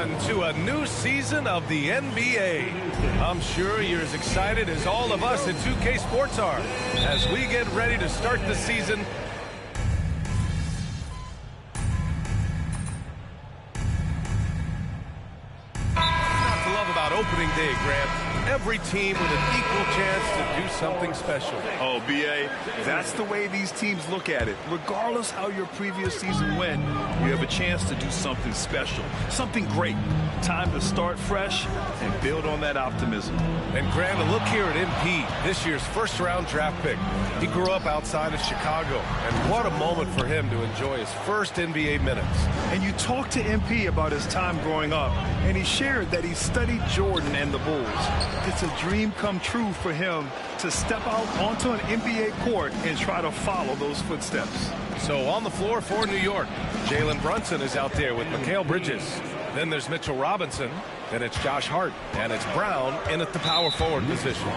Welcome to a new season of the NBA. I'm sure you're as excited as all of us at 2K Sports are as we get ready to start the season. Not to love about opening day, Grant. Every team with an equal chance to do something special. Oh, B.A., that's the way these teams look at it. Regardless how your previous season went, you have a chance to do something special, something great. Time to start fresh and build on that optimism. And Grant, a look here at MP, this year's first-round draft pick. He grew up outside of Chicago, and what a moment for him to enjoy his first NBA minutes. And you talked to MP about his time growing up, and he shared that he studied Jordan and the Bulls. It's a dream come true for him to step out onto an NBA court and try to follow those footsteps. So on the floor for New York, Jalen Brunson is out there with Mikal Bridges. Then there's Mitchell Robinson. Then it's Josh Hart. And it's Brown in at the power forward position.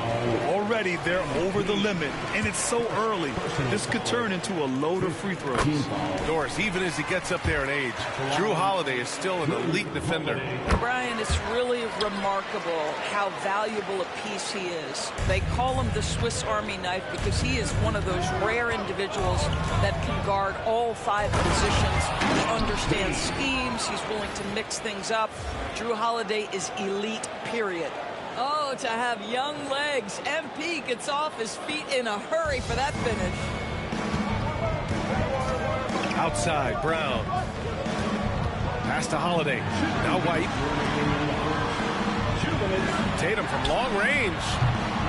Already they're over the limit, and it's so early. This could turn into a load of free throws. Doris, even as he gets up there in age, Drew Holiday is still an elite defender. Brian, it's really remarkable how valuable a piece he is. They call him the Swiss Army knife because he is one of those rare individuals that can guard all 5 positions. He understands schemes. He's willing to mix things up. Drew Holiday is elite, period. Oh, to have young legs. MP gets off his feet in a hurry for that finish. Outside, Brown. Pass to Holiday. Now White. Tatum from long range.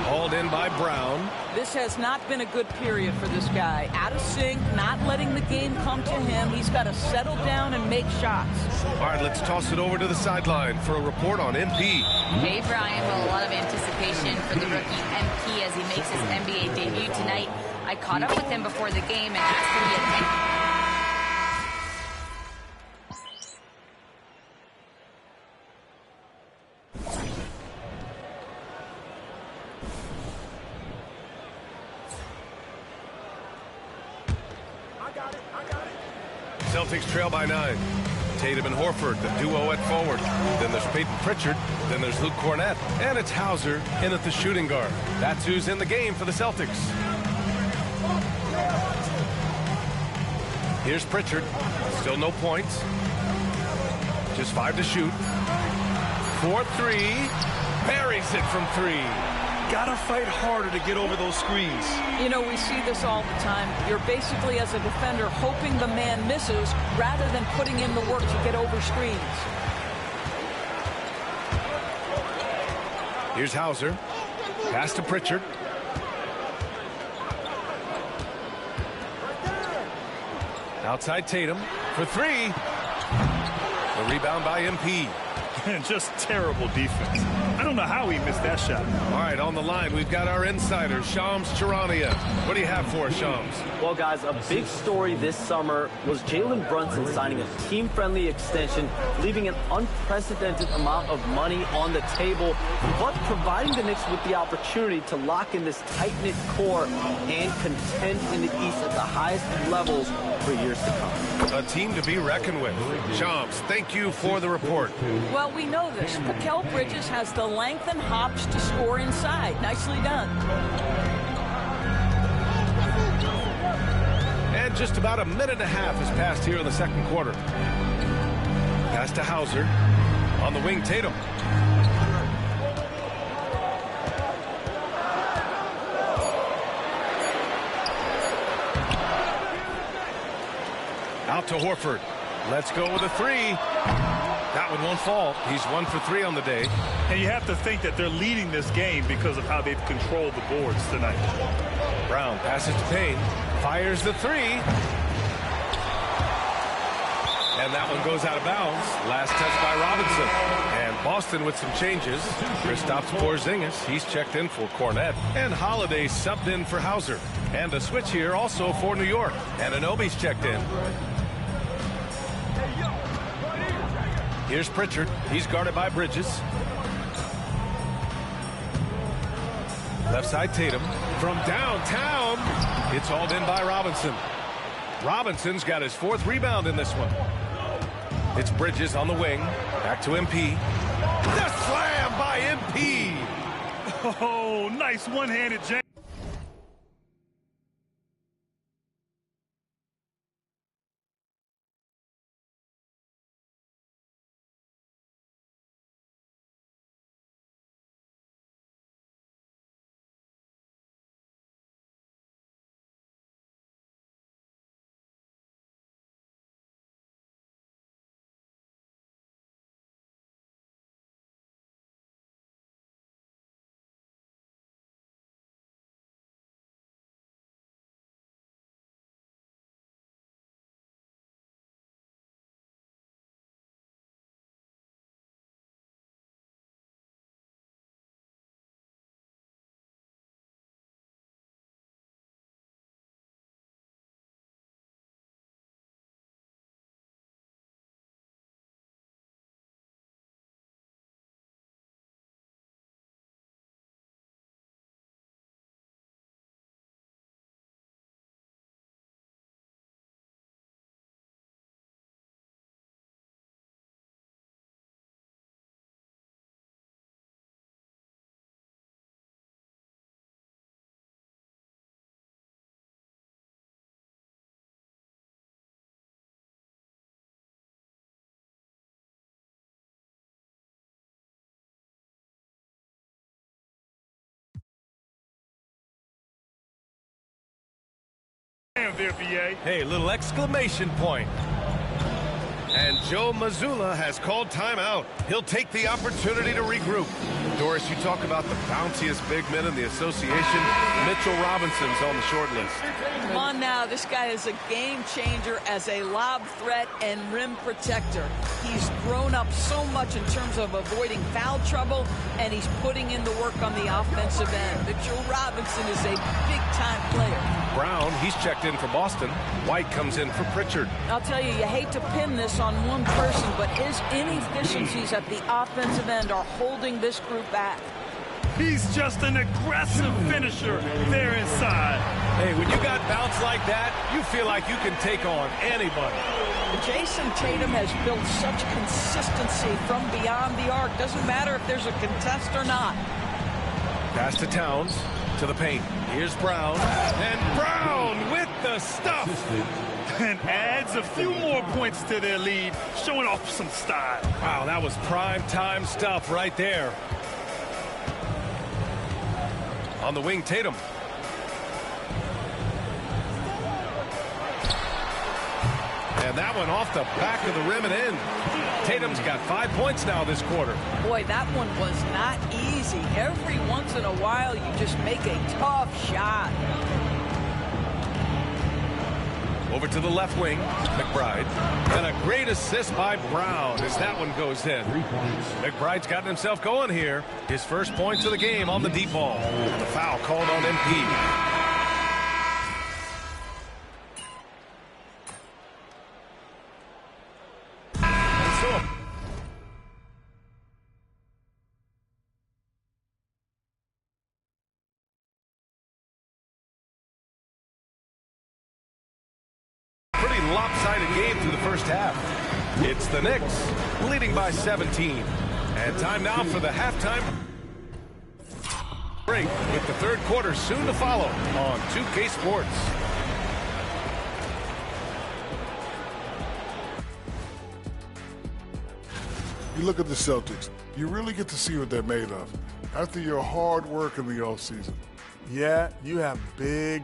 Hauled in by Brown. This has not been a good period for this guy. Out of sync, not letting the game come to him. He's got to settle down and make shots. All right, let's toss it over to the sideline for a report on MP. Jay Bryant, with a lot of anticipation for the rookie MP as he makes his NBA debut tonight. I caught up with him before the game and asked him to attend. Celtics trail by 9. Tatum and Horford, the duo at forward. Then there's Peyton Pritchard. Then there's Luke Cornett. And it's Hauser in at the shooting guard. That's who's in the game for the Celtics. Here's Pritchard. Still no points. Just 5 to shoot. 4-3. Buries it from 3. Gotta fight harder to get over those screens. You know, we see this all the time. You're basically, as a defender, hoping the man misses rather than putting in the work to get over screens. Here's Hauser. Pass to Pritchard. Outside Tatum for 3. The rebound by MP. Just terrible defense. I don't know how he missed that shot. All right, on the line, we've got our insider, Shams Charania. What do you have for us, Shams? Well, guys, a big story this summer was Jalen Brunson signing a team-friendly extension, leaving an unprecedented amount of money on the table, but providing the Knicks with the opportunity to lock in this tight-knit core and contend in the East at the highest levels for years to come. A team to be reckoned with. Shams, thank you for the report. Well, we know this. Mikal Bridges has the length and hops to score inside. Nicely done. And just about a minute and a half has passed here in the second quarter. Pass to Hauser. On the wing, Tatum. Out to Horford. Let's go with a 3. That one won't fall. He's 1 for 3 on the day. And you have to think that they're leading this game because of how they've controlled the boards tonight. Brown passes to Payne. Fires the 3. And that one goes out of bounds. Last touch by Robinson. And Boston with some changes. Kristaps Porzingis, he's checked in for Cornett. And Holiday subbed in for Hauser. And a switch here also for New York. And Anunoby's checked in. Here's Pritchard. He's guarded by Bridges. Left side Tatum. From downtown, it's hauled in by Robinson. Robinson's got his 4th rebound in this one. It's Bridges on the wing. Back to MP. The slam by MP. Oh, nice one-handed jam. There, BA. Hey, little exclamation point. And Joe Mazzulla has called timeout. He'll take the opportunity to regroup. Doris, you talk about the bounciest big men in the association. Mitchell Robinson's on the short list. Come on now, this guy is a game changer as a lob threat and rim protector. He's grown up so much in terms of avoiding foul trouble, and he's putting in the work on the offensive end. Mitchell Robinson is a big-time player. Brown, he's checked in for Boston. White comes in for Pritchard. I'll tell you, you hate to pin this on one person, but his inefficiencies at the offensive end are holding this group back. He's just an aggressive finisher there inside. Hey, when you got bounce like that, you feel like you can take on anybody. Jason Tatum has built such consistency from beyond the arc. Doesn't matter if there's a contest or not. Pass to Towns, to the paint. Here's Brown, and Brown with the stuff. And adds a few more points to their lead, showing off some style. Wow, that was prime time stuff right there. On the wing, Tatum. And that one off the back of the rim and in. Tatum's got 5 points now this quarter. Boy, that one was not easy. Every once in a while, you just make a tough shot. Over to the left wing, McBride. And a great assist by Brown as that one goes in. McBride's gotten himself going here. His first points of the game on the deep ball. And the foul called on MP. Lopsided game through the first half. It's the Knicks leading by 17. And time now for the halftime break with the third quarter soon to follow on 2K Sports. You look at the Celtics, you really get to see what they're made of after your hard work in the offseason. Yeah, you have big.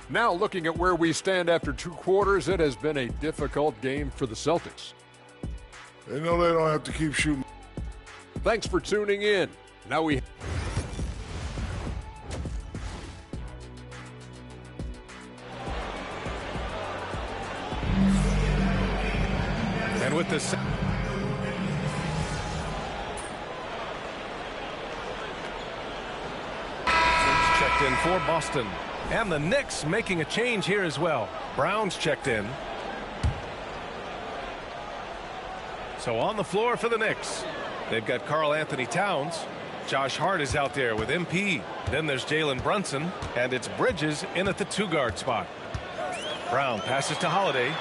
Now looking at where we stand after 2 quarters, it has been a difficult game for the Celtics. They know they don't have to keep shooting. Thanks for tuning in. Now we... And with this... checked in for Boston. And the Knicks making a change here as well. Brown's checked in. So on the floor for the Knicks, they've got Karl Anthony Towns. Josh Hart is out there with MP. Then there's Jalen Brunson, and it's Bridges in at the 2-guard spot. Brown passes to Holiday.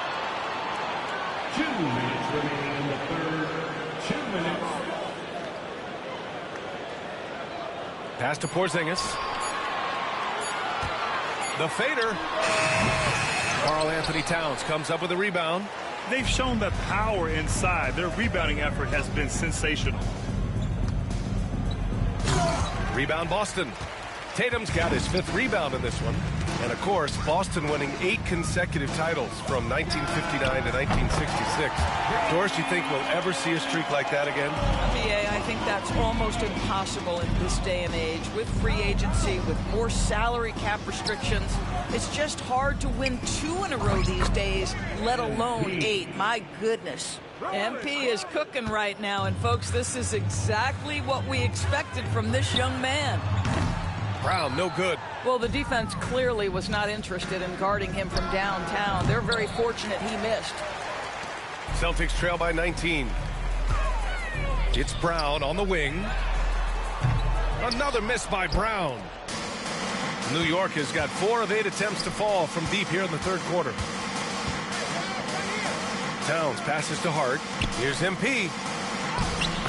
2 minutes remaining in the third. 2 minutes. Pass to Porzingis. The fader. Karl Anthony Towns comes up with a rebound. They've shown the power inside. Their rebounding effort has been sensational. Rebound Boston. Tatum's got his 5th rebound in this one. And, of course, Boston winning 8 consecutive titles from 1959 to 1966. Doris, you think we'll ever see a streak like that again? BA, I think that's almost impossible in this day and age. With free agency, with more salary cap restrictions, it's just hard to win 2 in a row these days, let alone 8. My goodness. MP is cooking right now, and folks, this is exactly what we expected from this young man. Brown, no good. Well, the defense clearly was not interested in guarding him from downtown. They're very fortunate he missed. Celtics trail by 19. It's Brown on the wing. Another miss by Brown. New York has got 4 of 8 attempts to fall from deep here in the 3rd quarter. Towns passes to Hart. Here's MP.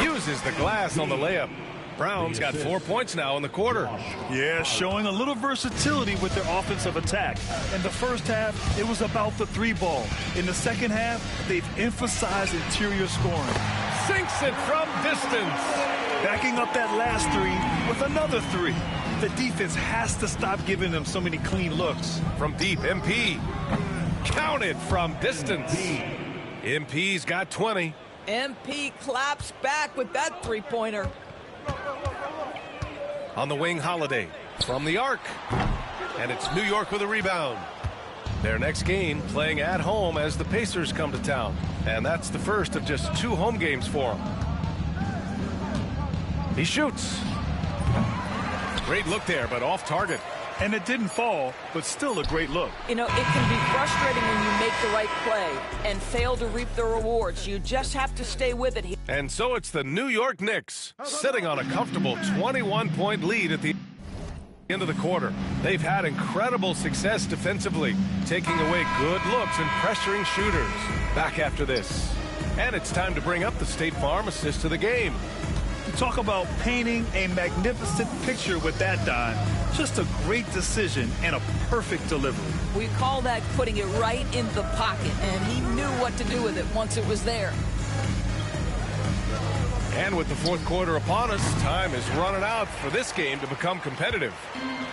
Uses the glass on the layup. Brown's got 4 points now in the quarter. Yeah, showing a little versatility with their offensive attack. In the first half, it was about the 3 ball. In the second half, they've emphasized interior scoring. Sinks it from distance. Backing up that last 3 with another 3. The defense has to stop giving them so many clean looks. From deep, MP. Counted from distance. MP's got 20. MP claps back with that 3-pointer. On the wing, Holiday from the arc. And it's New York with a rebound. Their next game playing at home as the Pacers come to town. And that's the first of just 2 home games for him. He shoots. Great look there, but off target. And it didn't fall, but still a great look. You know, it can be frustrating when you make the right play and fail to reap the rewards. You just have to stay with it. And so it's the New York Knicks sitting on a comfortable 21-point lead at the end of the quarter. They've had incredible success defensively, taking away good looks and pressuring shooters. Back after this. And it's time to bring up the State Farm assist to the game. Talk about painting a magnificent picture with that dime. Just a great decision and a perfect delivery. We call that putting it right in the pocket, and he knew what to do with it once it was there. And with the 4th quarter upon us, time is running out for this game to become competitive.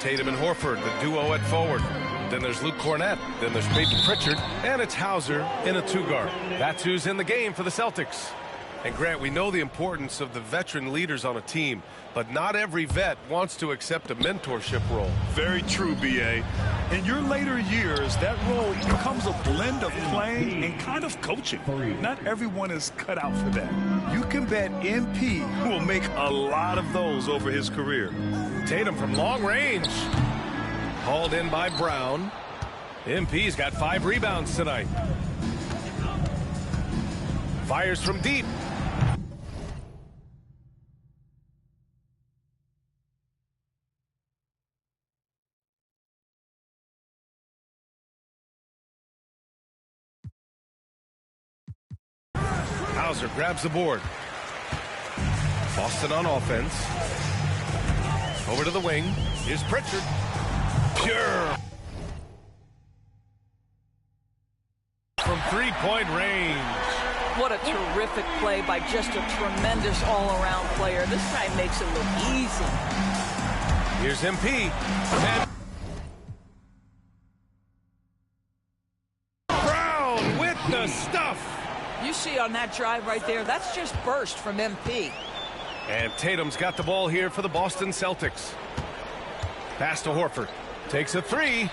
Tatum and Horford, the duo at forward. Then there's Luke Cornett. Then there's Peyton Pritchard. And it's Hauser in a 2-guard. That's who's in the game for the Celtics. And Grant, we know the importance of the veteran leaders on a team, but not every vet wants to accept a mentorship role. Very true, B.A. In your later years, that role becomes a blend of playing and kind of coaching. Not everyone is cut out for that. You can bet MP will make a lot of those over his career. Tatum from long range. Hauled in by Brown. MP's got 5 rebounds tonight. Fires from deep. Hauser grabs the board. Boston on offense. Over to the wing. Here's Pritchard. Pure. From 3-point range. What a terrific play by just a tremendous all-around player. This guy makes it look easy. Here's MP. And Brown with the stuff. You see on that drive right there, that's just burst from MP. And Tatum's got the ball here for the Boston Celtics. Pass to Horford. Takes a 3.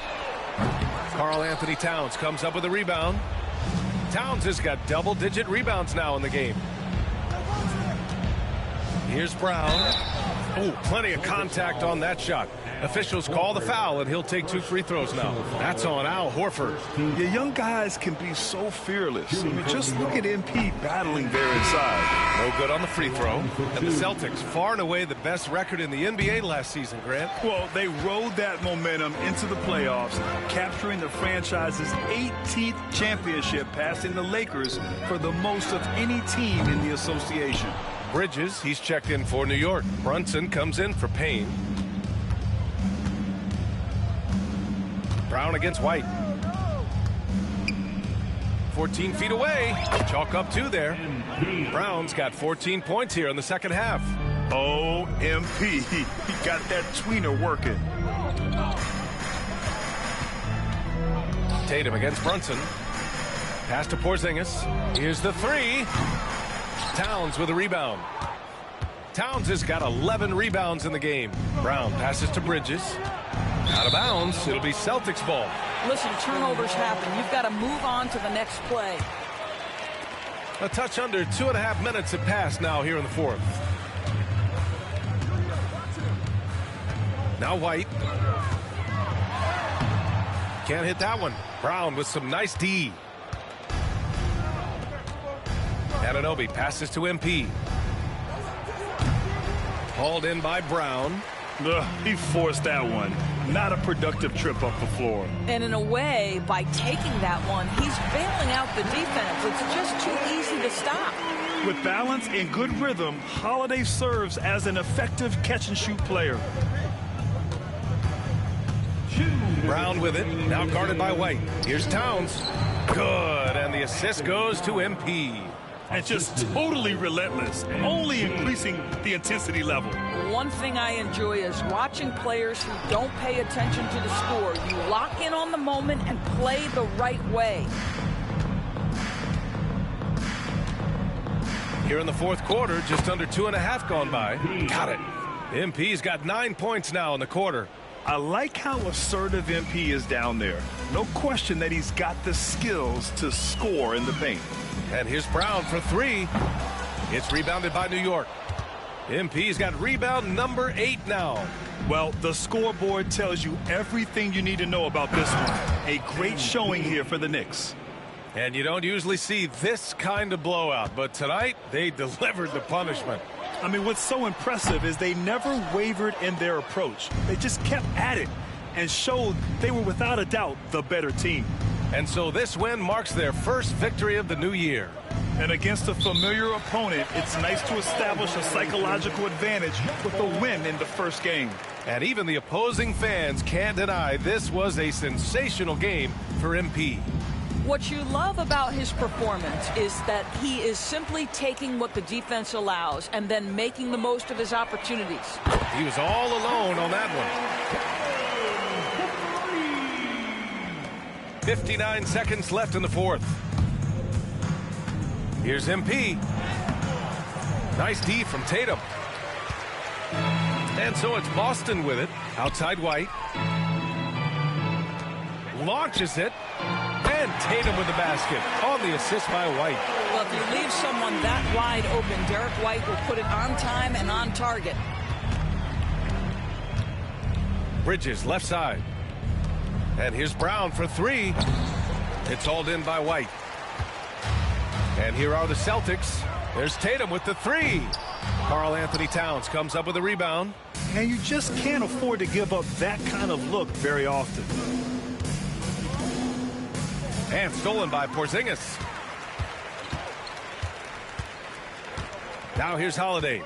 Karl Anthony Towns comes up with a rebound. Towns has got double-digit rebounds now in the game. Here's Brown. Oh, plenty of contact on that shot. Officials call the foul, and he'll take 2 free throws now. That's on Al Horford. Your young guys can be so fearless. I mean, just look at MP battling there inside. No good on the free throw. And the Celtics, far and away the best record in the NBA last season, Grant. Well, they rode that momentum into the playoffs, capturing the franchise's 18th championship, passing the Lakers for the most of any team in the association. Bridges, he's checked in for New York. Brunson comes in for Payne. Brown against White. 14 feet away. Chalk up 2 there. Brown's got 14 points here in the second half. Oh, MP. He got that tweener working. Tatum against Brunson. Pass to Porzingis. Here's the 3. Towns with a rebound. Towns has got 11 rebounds in the game. Brown passes to Bridges. Out of bounds. It'll be Celtics ball. Listen, turnovers happen. You've got to move on to the next play. A touch under 2.5 minutes have passed now here in the fourth. Now White. Can't hit that one. Brown with some nice D. Anunoby passes to MP. Hauled in by Brown. He forced that one. Not a productive trip up the floor. And in a way, by taking that one, he's bailing out the defense. It's just too easy to stop. With balance and good rhythm, Holiday serves as an effective catch-and-shoot player. Brown with it. Now guarded by White. Here's Towns. Good. And the assist goes to MP. And just totally relentless, only increasing the intensity level. One thing I enjoy is watching players who don't pay attention to the score. You lock in on the moment and play the right way. Here in the fourth quarter, just under 2.5 gone by. Got it. MP's got 9 points now in the quarter. I like how assertive MP is down there. No question that he's got the skills to score in the paint. And here's Brown for 3. It's rebounded by New York. MP's got rebound number 8 now. Well, the scoreboard tells you everything you need to know about this one. A great showing here for the Knicks. And you don't usually see this kind of blowout, but tonight they delivered the punishment. I mean, what's so impressive is they never wavered in their approach. They just kept at it and showed they were without a doubt the better team. And so this win marks their first victory of the new year. And against a familiar opponent, it's nice to establish a psychological advantage with a win in the first game. And even the opposing fans can't deny this was a sensational game for MP. What you love about his performance is that he is simply taking what the defense allows and then making the most of his opportunities. He was all alone on that one. 59 seconds left in the fourth. Here's MP. Nice D from Tatum. And so it's Boston with it. Outside White. Launches it. And Tatum with the basket on the assist by White. Well, if you leave someone that wide open, Derek White will put it on time and on target. Bridges left side. And here's Brown for 3. It's hauled in by White. And here are the Celtics. There's Tatum with the 3. Karl Anthony Towns comes up with a rebound. And you just can't afford to give up that kind of look very often. And stolen by Porzingis. Now here's Holiday.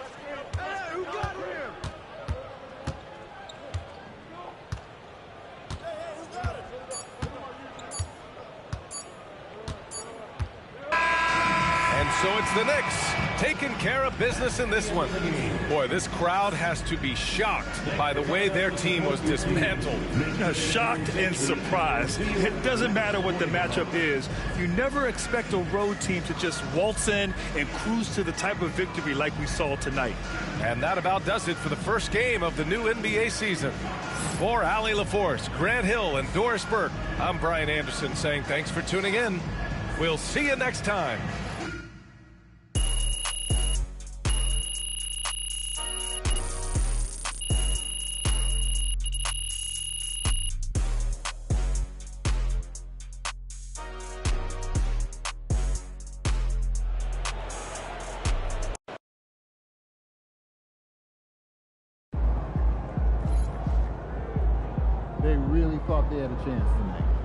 So it's the Knicks taking care of business in this one. Boy, this crowd has to be shocked by the way their team was dismantled. Shocked and surprised. It doesn't matter what the matchup is. You never expect a road team to just waltz in and cruise to the type of victory like we saw tonight. And that about does it for the first game of the new NBA season. For Allie LaForce, Grant Hill, and Doris Burke, I'm Brian Anderson saying thanks for tuning in. We'll see you next time. They really thought they had a chance tonight.